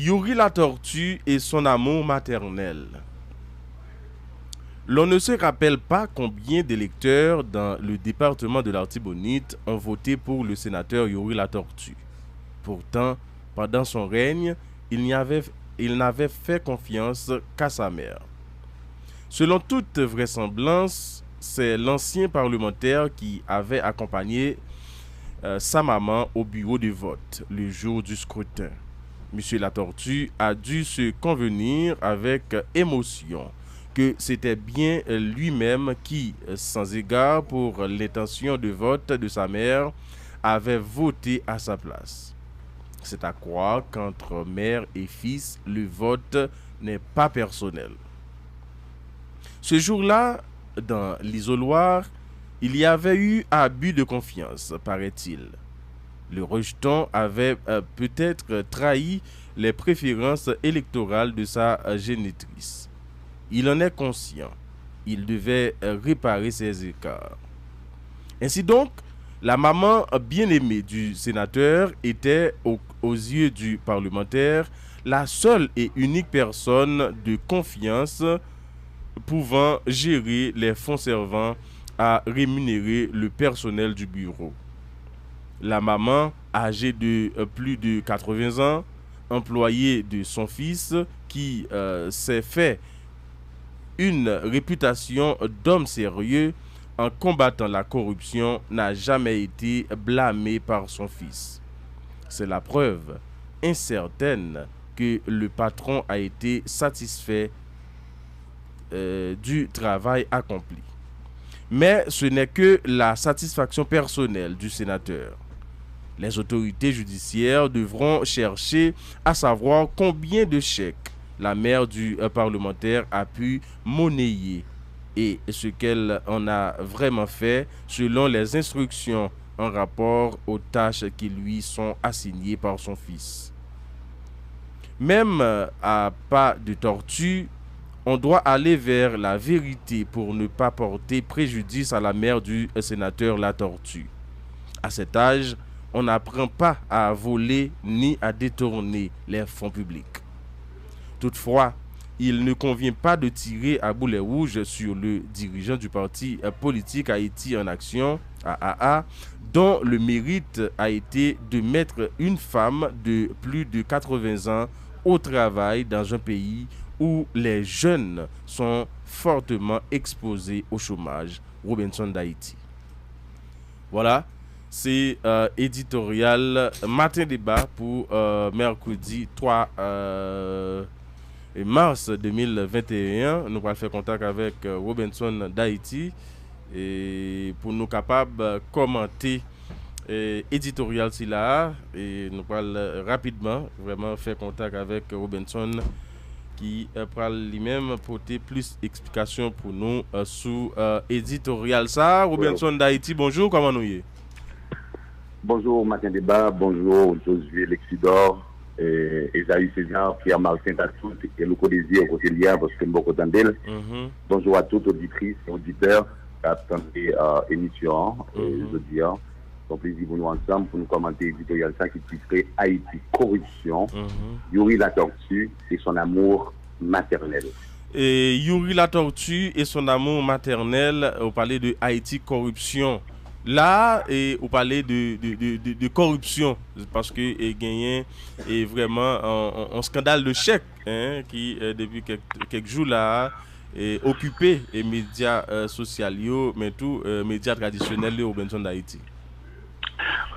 Yuri la tortue et son amour maternel. L'on ne se rappelle pas combien d'électeurs dans le département de l'Artibonite ont voté pour le sénateur Yuri la tortue. Pourtant, pendant son règne, il n'avait fait confiance qu'à sa mère. Selon toute vraisemblance, c'est l'ancien parlementaire qui avait accompagné sa maman au bureau de vote le jour du scrutin. Monsieur Latortue a dû se convenir avec émotion que c'était bien lui-même qui, sans égard pour l'intention de vote de sa mère, avait voté à sa place. C'est à croire qu'entre mère et fils, le vote n'est pas personnel. Ce jour-là, dans l'isoloir, il y avait eu abus de confiance, paraît-il. Le rejeton avait peut-être trahi les préférences électorales de sa génitrice. Il en est conscient. Il devait réparer ses écarts. Ainsi donc, la maman bien-aimée du sénateur était, aux yeux du parlementaire, la seule et unique personne de confiance pouvant gérer les fonds servant à rémunérer le personnel du bureau. La maman, âgée de plus de 80 ans, employée de son fils, qui s'est fait une réputation d'homme sérieux en combattant la corruption, n'a jamais été blâmée par son fils. C'est la preuve incertaine que le patron a été satisfait du travail accompli. Mais ce n'est que la satisfaction personnelle du sénateur. Les autorités judiciaires devront chercher à savoir combien de chèques la mère du parlementaire a pu monnayer et ce qu'elle en a vraiment fait selon les instructions en rapport aux tâches qui lui sont assignées par son fils. Même à pas de tortue, on doit aller vers la vérité pour ne pas porter préjudice à la mère du sénateur La Tortue. À cet âge, on n'apprend pas à voler ni à détourner les fonds publics. Toutefois, il ne convient pas de tirer à boulet rouge sur le dirigeant du parti politique Haïti en action, AAA, dont le mérite a été de mettre une femme de plus de 80 ans au travail dans un pays où les jeunes sont fortement exposés au chômage. Robinson d'Haïti. Voilà, c'est éditorial Matin Débat pour mercredi 3 mars 2021. Nous allons faire contact avec Robinson d'Haïti et pour nous capables de commenter éditorial si là et nous allons rapidement vraiment faire contact avec Robinson qui pourra lui-même porter plus d'explications pour nous sous éditorial ça. Robinson d'Haïti, bonjour, comment nous y est? Bonjour Matin Débat, bonjour Josué Lexidor, Esaïe César, Pierre-Martin Tatout et Louko Désir au côté lien parce que beaucoup d'endel. Bonjour à toutes auditrices et auditeurs qui attendent l'émission aujourd'hui. C'est un plaisir pour nous ensemble pour nous commenter l'éditorial ça qui titrait Haïti corruption, Yuri la tortue et son amour maternel. Et Yuri la tortue et son amour maternel, on parlait de Haïti corruption. Là, on parlait de corruption parce que il gagné et vraiment un scandale de chèque qui depuis quelques jours là est occupé les médias sociaux mais tout médias traditionnels au Robinson d'Haïti.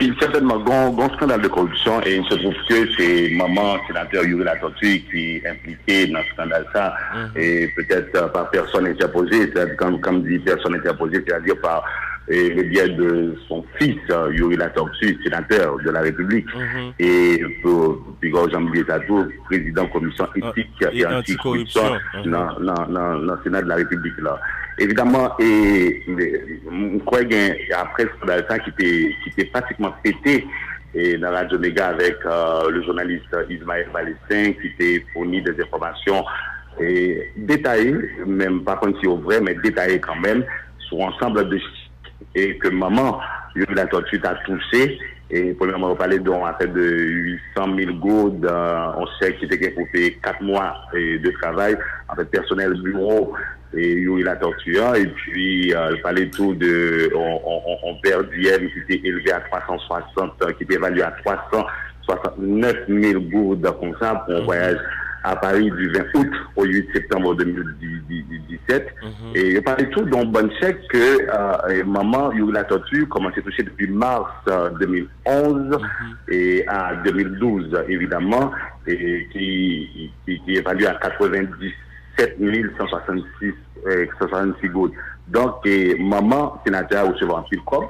Oui, certainement, grand scandale de corruption et il se trouve que c'est maman sénateur Yuri la tortue qui est impliqué dans ce scandale ça et peut-être par personne interposée, comme dit personne interposée, c'est-à-dire par le biais de son fils Yuri la tortue, sénateur de la République et pour Jean-Louis Tatou, président commission éthique et anticorruption dans le Sénat de la République là. Évidemment, et je crois qu'après ce scandale ça qui était pratiquement pété et dans Radio Méga avec le journaliste Ismaël Balestin qui était fourni des informations détaillées, même pas comme si au vrai, mais détaillées quand même, sur ensemble de et que maman, Yuri la tortue a touché Et premièrement, on parlait d'un fait de 800 000 gouttes, on sait qu'il était pour faire 4 mois de travail, en fait, personnel bureau, et Yuri la tortue. Et puis, il parlait tout de, on perd d'hier qui était élevé à 360, qui était évalué à 369 000 gouttes comme ça pour un voyage à Paris du 20 août au 8 septembre 2017. Et il parlait tout d'un bon chèque que maman Yuri la tortue commençait à toucher depuis mars 2011 et à 2012 évidemment, et qui évalue à 97 166 gouttes. Donc, maman, sénateur, a reçu un pile cob.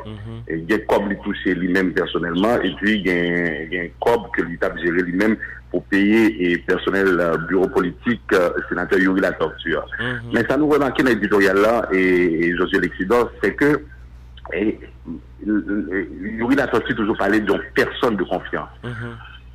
Il y a un cob lui touché lui-même personnellement, et puis il y a un cob que lui a géré lui-même pour payer et personnel bureau politique, sénateur Yuri la torture. Mais ça nous remarque dans l'éditorial là, et Josué Lexidor, c'est que Yuri la torture toujours parlé d'une personne de confiance.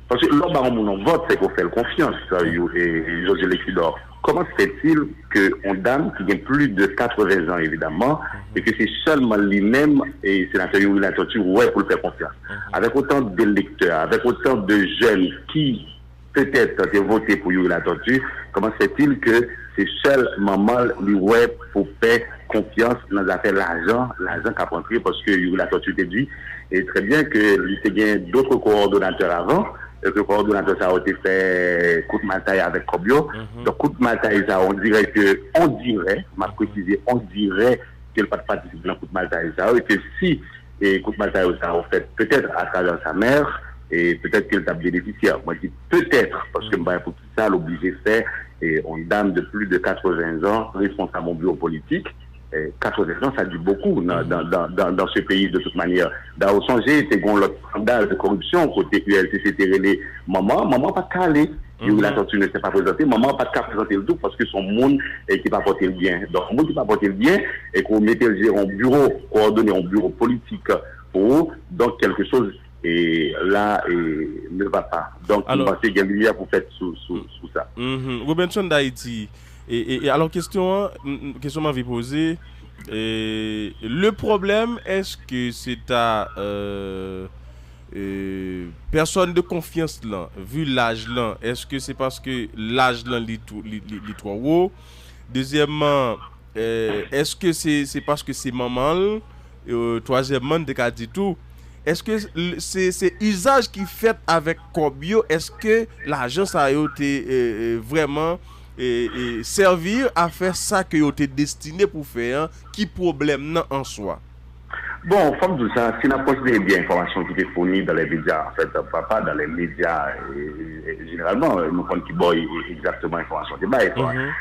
Parce que l'homme vote, c'est qu'on fait confiance, et Josué Lexidor. Comment se fait-il qu'une dame qui a plus de 80 ans, évidemment, et que c'est seulement lui-même, et sénateur Yuri la torture, ouais, pour le faire confiance. Avec autant d'électeurs, avec autant de jeunes qui, peut-être, ont voté pour Yuri la torture, comment se fait-il que c'est seul maman, lui, ouais, pour faire confiance dans l'affaire l'argent qu'a rentré, parce que Yuri la torture te dit, et très bien que lui, il y a d'autres coordonnateurs avant, le coordonnateur ça a été fait coup de bataille avec Kobio. Donc coup de bataille ça, on dirait, m'a précisé, on dirait qu'elle pas participer dans coup de bataille ça, et que si coup de bataille ça a fait peut-être à travers sa mère, et peut-être qu'elle t'a bénéficié. Moi je dis peut-être, parce que pour tout ça, l'obligé de faire, et une dame de plus de 80 ans, responsable au bureau politique. 80 ans, ça dit beaucoup dans ce pays de toute manière. Dans au songé, c'est l'autre scandale de corruption côté ULCC Térélé. Maman pas calé. La tortue ne s'est pas présentée. Maman pas présenter le tout parce que son monde qui pas porter le bien. Donc, le monde qui pas porter le bien et qu'on mettait le bureau, coordonné en bureau politique pour eux, donc quelque chose et là ne va pas. Donc, je pense qu'il y a une lumière pour faire sous ça. Robinson d'Haïti. Et alors, question m'avait posée. Le problème, est-ce que c'est à personne de confiance là, vu l'âge là, est-ce que c'est parce que l'âge là est trop haut? Deuxièmement, est-ce que c'est parce que c'est maman? Troisièmement, de cas dit tout. Est-ce que c'est usage qui fait avec Kobio? Est-ce que l'argent ça a été vraiment servir à faire ça que vous êtes destiné pour faire, qui problème non en soi? Bon, comme tout ça, si l'approche des bien informations qui est fournie dans les médias, en fait, pas dans les médias, généralement, nous comptons qui boy exactement information de bas,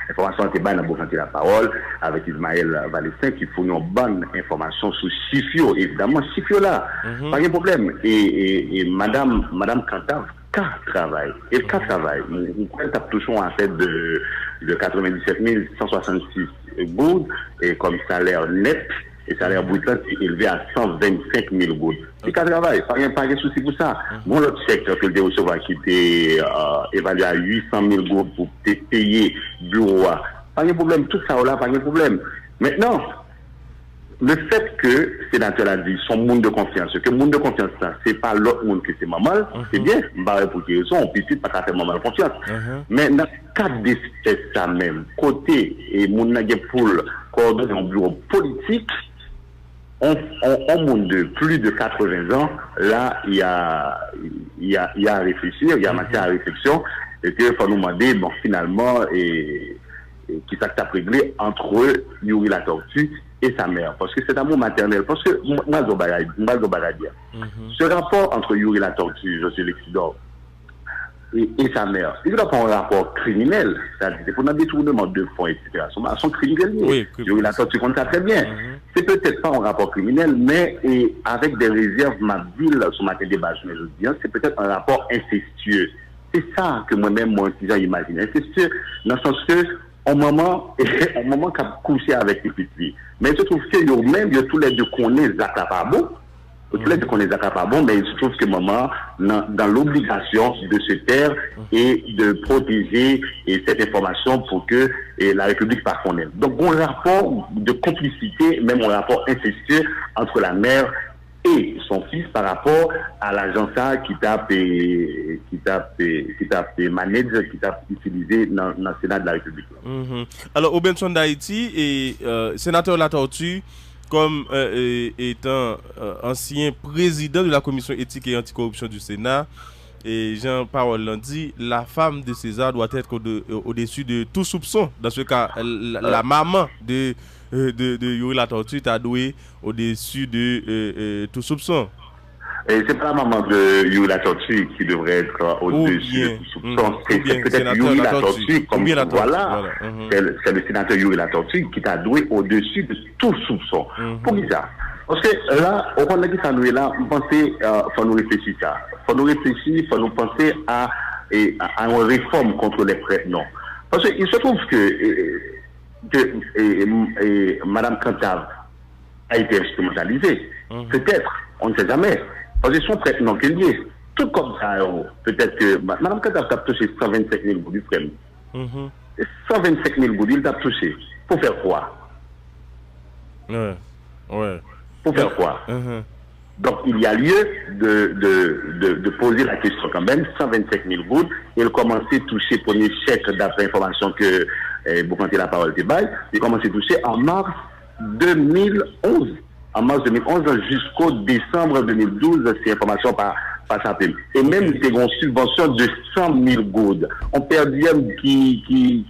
information de bas, nous avons la parole avec Ismaël Valestin qui fournit une bonne information sur Sifio, évidemment, Sifio là, pas de problème. Et Madame Cantav, travail. Et le cas travail, nous avons toujours en fait de 97 166 gouttes et comme salaire net, et salaire brut est élevé à 125 000 gouttes. C'est cas travail, pas de souci pour ça. Bon, l'autre secteur que le recevoir qui était évalué à 800 000 gouttes pour payer bureau, pas de problème, tout ça là, pas de problème. Maintenant, le fait que le sénateur a dit son monde de confiance, que le monde de confiance, c'est pas l'autre monde que c'est maman, c'est bien, pour quelle raison, on peut pas faire maman de confiance. Mais dans le cadre d'espèce, ça même, côté, et mon nagé pour coordonner un bureau politique, on monde de plus de 80 ans, là, il y a à réfléchir, il y a matière à réflexion, et qu'il faut nous demander, bon, finalement, qui ça t'a réglé entre Yuri la tortue et sa mère, parce que c'est amour maternel, parce que moi ce rapport entre Yuri la tortue, Josué Lexidor, et sa mère, il doit pas un rapport criminel, c'est-à-dire pour un détournement de fonds, etc. Sont criminels. Oui, Yuri la tortue compte ça très bien. C'est peut-être pas un rapport criminel, mais avec des réserves, ma ville, sur ma débat, c'est peut-être un rapport incestueux. C'est ça que moi-même, j'ai imaginé. Incestueux, dans le sens que, au moment qu'a couché avec les petites filles. Mais il se trouve que eux-mêmes, il y a tous les deux qu'on est accapables. Tous les deux qu'on est accapables, mais il se trouve que maman, dans l'obligation de se taire et de protéger cette information pour que la République pas connaisse. Donc, un rapport de complicité, même un rapport incestueux entre la mère et son fils par rapport à l'agence qui t'a managé, qui t'a utilisé dans le Sénat de la République. Alors, au Benson d'Haïti, et sénateur Latortue, comme étant ancien président de la commission éthique et anticorruption du Sénat, et Jean-Paul l'a dit, la femme de César doit être au-dessus de tout soupçon. Dans ce cas, la maman de Youri Latortue est douée au-dessus de tout soupçon. Et c'est pas la maman de Youri Latortue qui devrait être au-dessus de tout soupçon. C'est peut-être Youri Latortue, comme voilà, c'est le sénateur Youri Latortue qui t'a doué au-dessus de tout soupçon. Pour qui ça? Parce que là, au point de ça nous est là, vous pensez, faut nous réfléchir ça. Faut nous réfléchir, faut nous penser à une réforme contre les prêts. Non. Parce qu'il se trouve que Mme Cantave a été instrumentalisée. Peut-être, on ne sait jamais. Parce que son prêt non qu'il y est. Tout comme ça, peut-être que Mme Cantave a touché 125 000 gouttes du prêt. 125 000 gouttes, il a touché. Pour faire quoi? Ouais. Pour faire quoi? Donc, il y a lieu de poser la question quand même. 125 000 gouttes. Il commençait à toucher pour les chèques d'après information que vous comptez la parole de bail. Il commençait à toucher en mars 2011. En mars 2011 jusqu'au décembre 2012, c'est information par SAPEM. Et même, c'est une subvention de 100 000 gouttes. On perd qui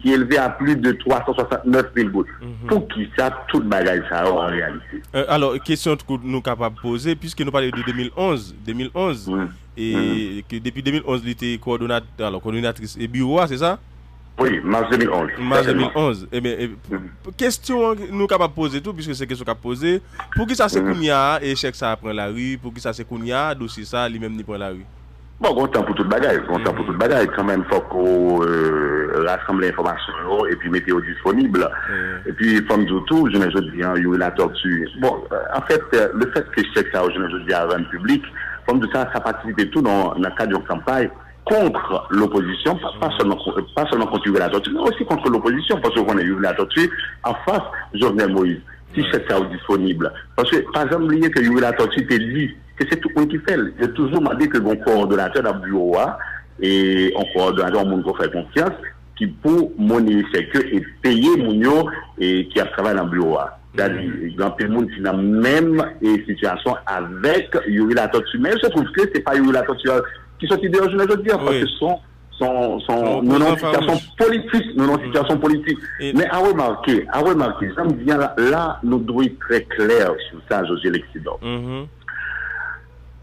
est élevé à plus de 369 000 gouttes. Pour qui ça, tout le bagage ça en réalité? Alors, question que nous sommes capables de poser, puisque nous parlons de 2011, et que depuis 2011, il était coordonnatrice et bureau, c'est ça? Oui, mars 2011. Mars 2011. Eh bien, question nous sommes capables de poser tout, puisque c'est question qu'on a posée. Pour qui ça c'est qu'on y a, échec ça prend la rue, pour qui ça c'est qu'on y a, dossier ça, lui-même n'y prend la rue. Bon, on temps pour tout le bagage. Quand même, il faut qu'on rassemble l'information et puis mettez-au disponible. Et puis, comme tout, je ne dis pas, il y a la tortue. Bon, en fait, le fait que je sais que ça, je ne dis à rendre public, comme tout ça, ça participe tout dans le cadre d'une campagne contre l'opposition, pas seulement contre Youri Latortue, mais aussi contre l'opposition, parce qu'on a Youri Latortue en face Jovenel Moïse. Si c'est ça disponible. Parce que, par exemple, l'idée que Youri Latortue t'a dit que c'est tout le monde qui fait. J'ai toujours demandé que mon coordonnateur dans le bureau et un coordonnateur, mon qu'on fait confiance, qui pour monnaie chèque et payer mon et qui a travaillé dans le bureau. C'est-à-dire, il y a un monde qui a même situation avec Youri Latortue. Mais je trouve que c'est pas Youri Latortue qui sont idéaux, je veux dire, parce que nous avons une situation politique. Mais à remarquer, ça me vient là, nous devons être très clairs sur ça, José Lexidor.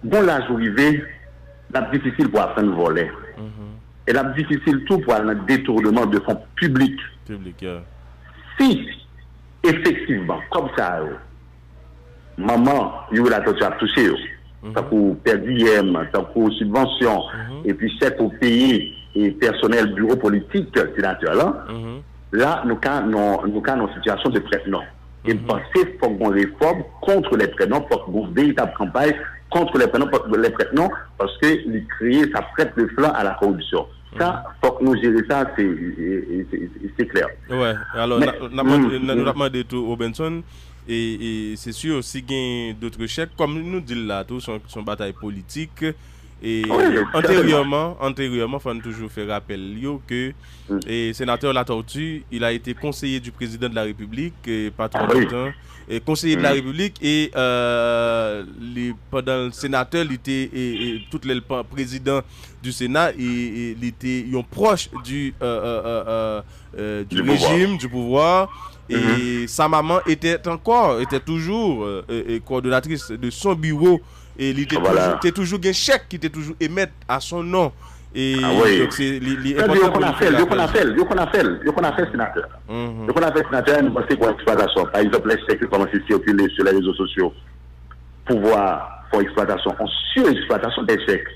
Bon, là, j'arrive, c'est difficile pour apprendre à voler. Et c'est difficile tout pour un détournement de fonds publics. Si, effectivement, comme ça, maman, Youri Latortue a touché, tant pour perdième, tant pour subvention, et puis chèque au pays et personnel bureau politique, sénateur là, nous avons une situation de traitement. Et penser qu'il faut qu'on réforme contre les prénoms, pour qu'on ait une véritable campagne contre les prénoms, parce qu'il crée, ça prête le flanc à la corruption. Ça, il faut que nous gérer ça, c'est clair. Ouais, alors, nous avons demandé tout au Benson. Et c'est sûr aussi qu'il y a d'autres chèques, comme nous dit là, tout son bataille politique. Et antérieurement, il faut toujours faire rappel que le sénateur Latortue, il a été conseiller du président de la République, pas trop longtemps, et conseiller de la République, et pendant le sénateur, il était tout le président du Sénat, et il était proche du régime, du pouvoir. Et sa maman était toujours coordonnatrice de son bureau. Et il était toujours un chèque qui était toujours émis à son nom. Et donc c'est qu'on a fait, sénateur. Qu'on a fait, sénateur, nous pensons qu'on exploitation. Par exemple, les chèques qui commencent à circuler sur les réseaux sociaux pour voir pour exploitation, en surexploitation des chèques.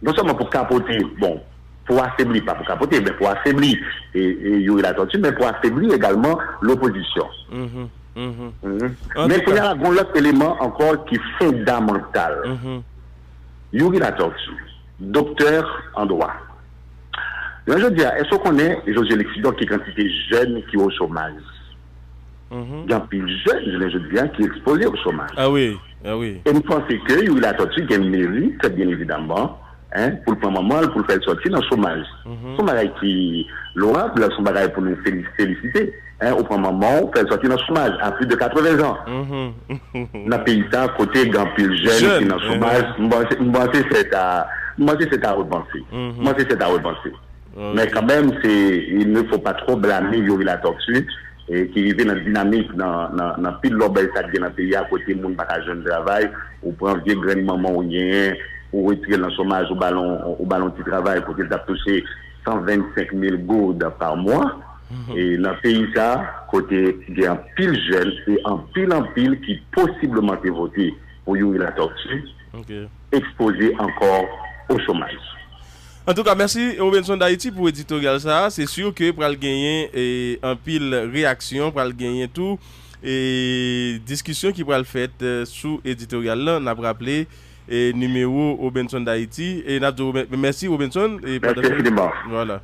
Non seulement pour capoter, bon, pour affaiblir, pas pour capoter, mais pour affaiblir Youri Latortue, mais pour affaiblir également l'opposition. Mais il y a un autre élément encore qui est fondamental. Youri Latortue, docteur en droit. Je veux dire, est-ce qu'on est, José Lexidor, qui est quantité jeune qui est au chômage? il y a un pile jeune, je dis bien, qui est exposé au chômage. Ah oui, ah oui. Et nous pensons que Yuri La Tortue qui a une mérite, bien évidemment, hein, pour le moment, pour le faire sortir dans le chômage. Son bagage qui louable, son bagage pour nous féliciter. Hein, au premier moment, faire sortir dans le chômage à plus de 80 ans. Dans le pays, ça, côté grand pile jeune qui est dans le chômage, moi, c'est à repenser. Moi, c'est à repenser. Mais quand même, il ne faut pas trop blâmer Yuri La Tortue, et qui vivait dans la dynamique, dans pile l'obéi, ça devient dans le pays, à côté, monde pas de jeune travail, ou prend vieux grand maman ou rien, ou retirer dans le chômage au ballon de travail, pour qu'il a touché 125 000 gourdes par mois. Et dans le pays, ça, côté, il y a un pile jeune et un pile qui possiblement est voté pour Yuri La Tortue, exposé encore au chômage. En tout cas, merci Robinson d'Haïti pour l'éditorial ça. C'est sûr que pour gagner un pile réaction, pour gagner tout et discussion qui va le faire sous éditorial là, on a rappelé numéro Robinson d'Haïti et merci Robinson et merci infiniment. Voilà.